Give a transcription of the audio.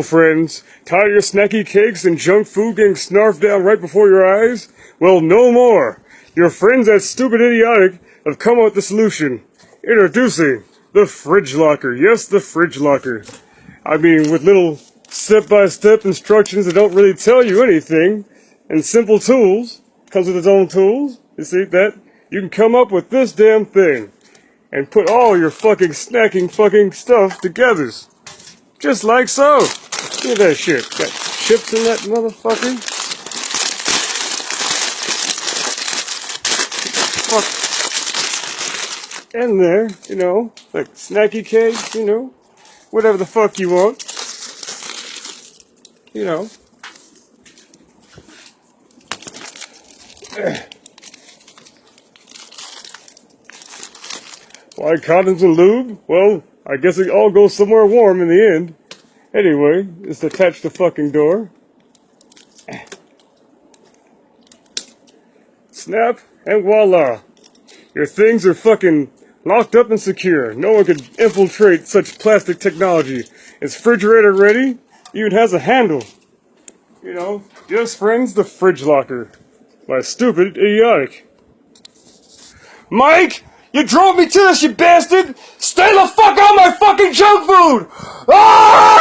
friends, tired of your snacky cakes and junk food getting snarfed down right before your eyes? Well, no more. Your friends at Stupid Idiotic have come up with the solution. Introducing the fridge locker. Yes, the fridge locker. I mean, with little step-by-step instructions that don't really tell you anything, and simple tools, comes with its own tools, you see that? You can come up with this damn thing, and put all your fucking snacking fucking stuff together. Just like so. Look at that shit. Got chips in that motherfucker. Fuck. In there, you know, like snacky cakes, you know, whatever the fuck you want. You know. Why condoms and lube? Well, I guess it all goes somewhere warm in the end. Anyway, just attach the fucking door. Snap, and voila. Your things are fucking locked up and secure. No one could infiltrate such plastic technology. It's refrigerator ready. Even has a handle. You know, yes, friends, the fridge locker. By Stupid Idiotic. Mike, you drove me to this, you bastard! Stay the fuck out of my fucking junk food! Ah!